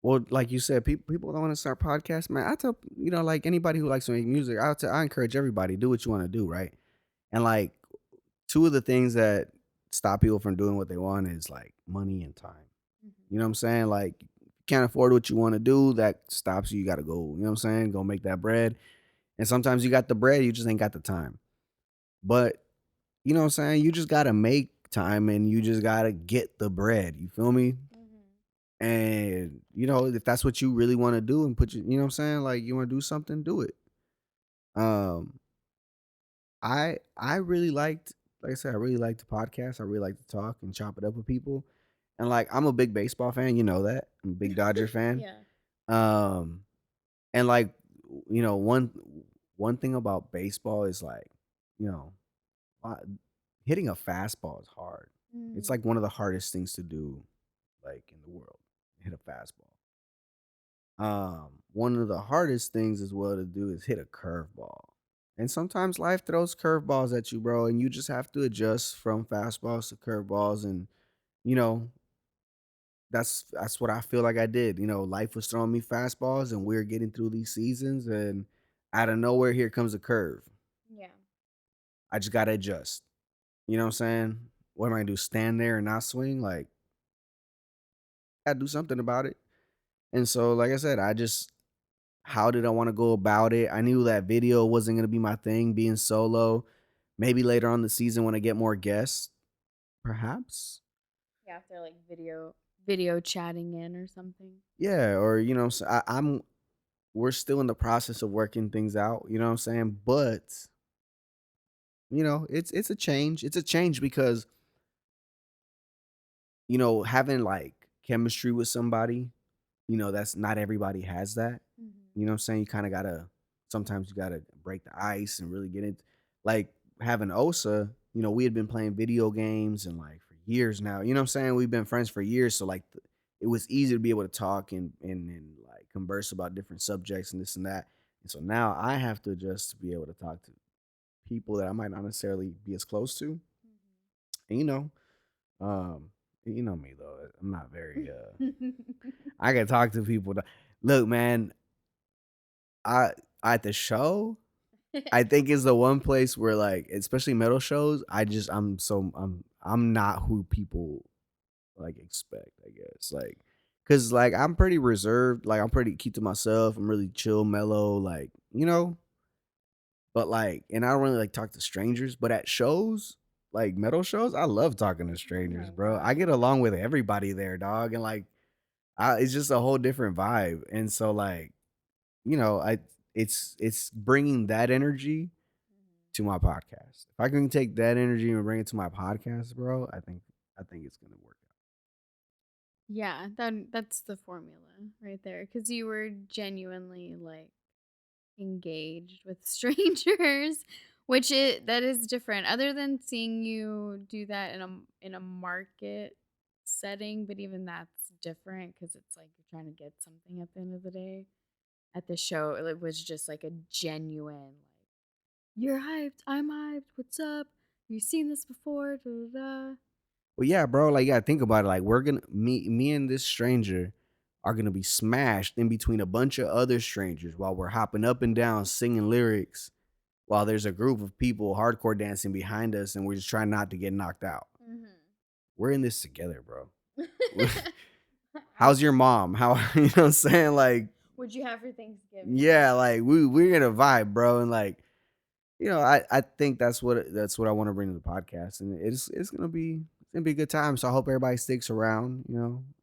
Well, like you said, people don't want to start podcasts, man. I tell like anybody who likes to make music, I encourage everybody do what you want to do, right? And like two of the things that stop people from doing what they want is like money and time. You know what I'm saying? Like you can't afford what you want to do, that stops you. You got to go. You know what I'm saying? Go make that bread. And sometimes you got the bread, you just ain't got the time. But you know what I'm saying? You just gotta make time and you just gotta get the bread. You feel me? And if that's what you really want to do and you know what I'm saying? Like you want to do something, do it. Um, I really liked, like I said, I really liked the podcast. I really like to talk and chop it up with people. And like I'm a big baseball fan, you know that. I'm a big Dodger fan. Yeah. Um, and like one thing about baseball is like, you know, uh, hitting a fastball is hard. It's like one of the hardest things to do, like in the world, hit a fastball. One of the hardest things as well to do is hit a curveball. And sometimes life throws curveballs at you, bro, and you just have to adjust from fastballs to curveballs. And you know, that's what I feel like I did. Life was throwing me fastballs, and we're getting through these seasons, and out of nowhere, here comes a curve. Yeah. I just gotta adjust. You know what I'm saying? What am I gonna do? Stand there and not swing? Like, I gotta do something about it. And so, like I said, how did I want to go about it? I knew that video wasn't gonna be my thing, being solo. Maybe later on the season when I get more guests, perhaps. Yeah, if they're like video chatting in or something. Yeah, or so we're still in the process of working things out. You know what I'm saying? But it's a change. It's a change because having like chemistry with somebody, that's not everybody has that. You know what I'm saying? You kind of gotta sometimes you gotta break the ice and really get it. Like having Osa, we had been playing video games and like for years now. You know what I'm saying? We've been friends for years, so like it was easy to be able to talk and like converse about different subjects and this and that. And so now I have to adjust to be able to talk to people that I might not necessarily be as close to. And um, you know me though. I'm not very I can talk to people. Look, man, I at the show, I think is the one place where like, especially metal shows, I'm not who people like expect, I guess. Like cuz like I'm pretty reserved, like I'm pretty keep to myself. I'm really chill, mellow, like, but like and I don't really like talk to strangers, but at shows, like metal shows, I love talking to strangers, bro. I get along with everybody there, dog, and like it's just a whole different vibe. And so like, I it's bringing that energy to my podcast. If I can take that energy and bring it to my podcast, bro, I think it's gonna work out. Yeah, that's the formula right there. Because you were genuinely like engaged with strangers, which that is different. Other than seeing you do that in a market setting, but even that's different because it's like you're trying to get something at the end of the day. At the show, it was just like a genuine like, you're hyped, I'm hyped. What's up? You seen this before? Da, da, da. Well, yeah, bro, like, yeah, think about it. Like, we're gonna me and this stranger are gonna be smashed in between a bunch of other strangers while we're hopping up and down singing lyrics while there's a group of people hardcore dancing behind us and we're just trying not to get knocked out. We're in this together, bro. How's your mom? How you know what I'm saying? Like, What'd you have for Thanksgiving? yeah, like we're gonna vibe, bro. And like, I think that's what I want to bring to the podcast. And it's gonna be a good time. So I hope everybody sticks around,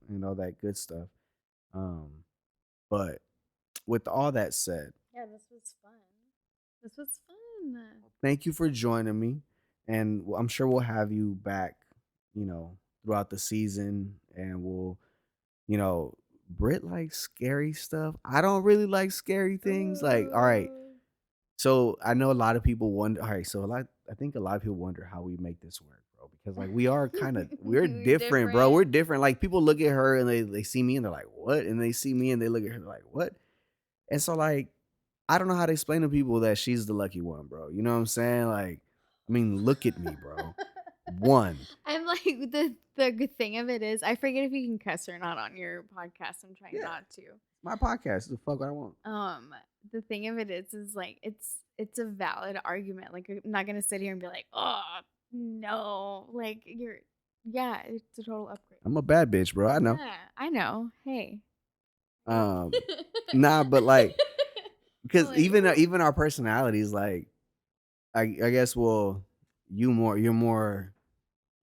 and all that good stuff. Um, but with all that said, Yeah, this was fun. This was fun. thank you for joining me, and I'm sure we'll have you back, throughout the season, and we'll, you know, Brit likes scary stuff. I don't really like scary things. Like, all right, so I know a lot of people wonder. All right, so I think a lot of people wonder how we make this work, bro. Because like we are we're We're different, bro. We're different. different. Like people look at her and they see me and they're like, what? And they see me and they look at her like, what? And so like I don't know how to explain to people that she's the lucky one, bro. You know what I'm saying? Like, I mean, look at me, bro. One. I'm like the good thing of it is I forget if you can cuss or not on your podcast. I'm trying Yeah. not to. My podcast. The fuck I want. The thing of it is like it's a valid argument. Like I'm not gonna sit here and be like, oh no, like yeah, it's a total upgrade. I'm a bad bitch, bro. I know. Yeah, I know. Hey. Um, nah, but like, because Like, even our personalities, like, I guess, well, you're more,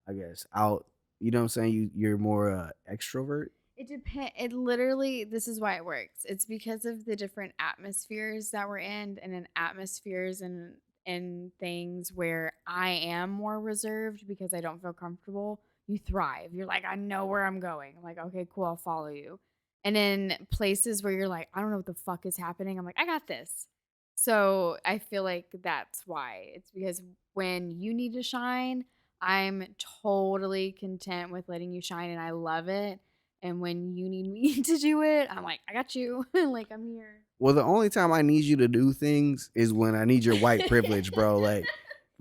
I guess, out. You know what I'm saying? You're more extrovert. it depends. It literally, this is why it works. It's because of the different atmospheres that we're in atmospheres and things where I am more reserved because I don't feel comfortable. You thrive. You're like, I know where I'm going. I'm like, okay, cool, I'll follow you. And in places where you're like, I don't know what the fuck is happening, I'm like, I got this. So I feel like that's why. It's because when you need to shine, I'm totally content with letting you shine and I love it. And when you need me to do it, I'm like, I got you. Like, I'm here. Well, the only time I need you to do things is when I need your white privilege, bro. Like,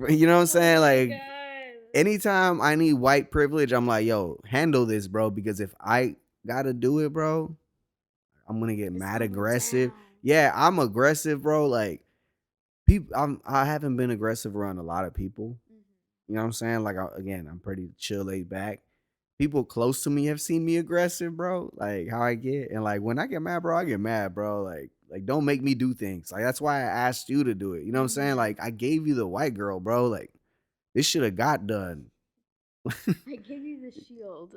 you know what I'm saying? Oh my Like, God. anytime I need white privilege, I'm like, yo, handle this, bro. Because if I gotta do it, bro, I'm gonna get It's mad going aggressive. down. Yeah, I'm aggressive, bro. Like, I haven't been aggressive around a lot of people. You know what I'm saying? Like, again, I'm pretty chill, laid back. People close to me have seen me aggressive, bro. Like how I get, and like when I get mad, bro, I get mad, bro. Like don't make me do things. Like that's why I asked you to do it. You know what I'm saying? Mhm. Like I gave you the white girl, bro. Like this should have got done. I gave you the shield.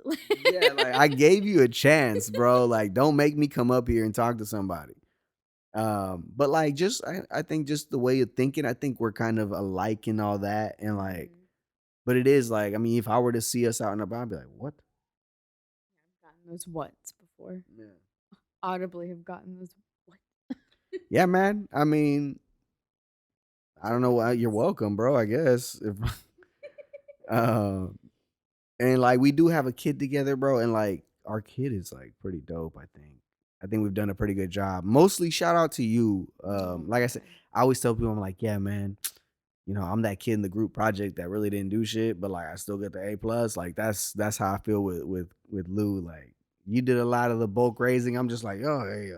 Yeah, like I gave you a chance, bro. Like don't make me come up here and talk to somebody. But like just I think just the way of thinking, I think we're kind of alike in all that, and like, Mhm. but it is like, I mean, if I were to see us out and about, I'd be like, what? I've gotten those whats before. Yeah. Audibly have gotten those what. Yeah, man. I mean, I don't know why. You're welcome, bro. I guess. If, um, and like we do have a kid together, bro, and like our kid is like pretty dope. I think we've done a pretty good job. Mostly shout out to you. Oh Like my I said, God. I always tell people, I'm like, yeah, man. I'm that kid in the group project that really didn't do shit, but like I still get the A+. Like that's how I feel with Lou. Like you did a lot of the bulk raising. I'm just like, oh, hey,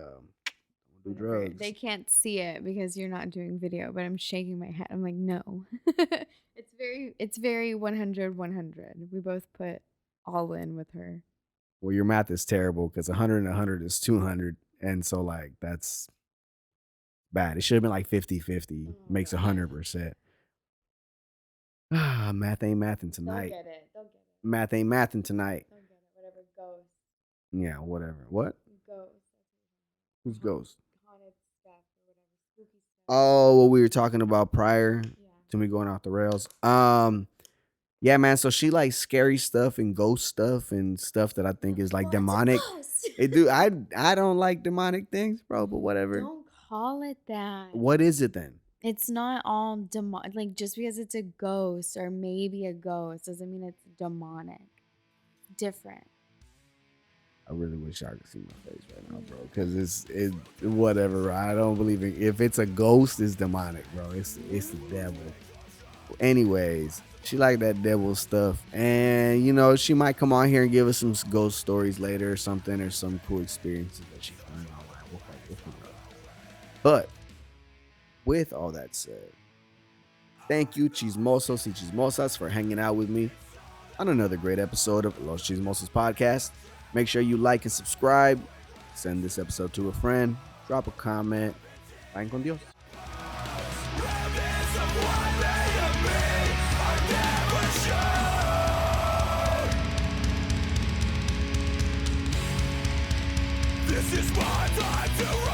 do Whatever. drugs. They can't see it because you're not doing video, but I'm shaking my head. I'm like, no. It's very 100 100. We both put all in with her. Well, your math is terrible because 100 and 100 is 200. And so, like, that's bad. It should have been like 50-50, Oh, makes God. 100%. Math ain't mathing They'll tonight. get it. They'll get it. Math ain't mathing tonight. They'll get it. Whatever. Ghost. Yeah, whatever. What? Ghost. Who's Ghost? Haunted stuff or whatever. Spooky stuff. Oh, what we were talking about prior Yeah. to me going off the rails. Yeah, man. So she likes scary stuff and ghost stuff and stuff that I think is like Well, demonic. it's a ghost. It do. I don't like demonic things, bro. But whatever. Don't call it that. What is it then? It's not all demonic. Like just because it's a ghost or maybe a ghost doesn't mean it's demonic. It's different. I really wish I could see my face right now, bro. Because it's whatever. I don't believe in. If it's a ghost, it's demonic, bro. It's the devil. Anyways, she like that devil stuff, and she might come on here and give us some ghost stories later or something, or some cool experiences that she found online. We'll figure it out. But with all that said, thank you, Chismosos y Chismosas, for hanging out with me on another great episode of Los Chismosos Podcast. Make sure you like and subscribe. Send this episode to a friend. Drop a comment. Vayan con Dios. Remnants of what may have been are never shown. This is my time to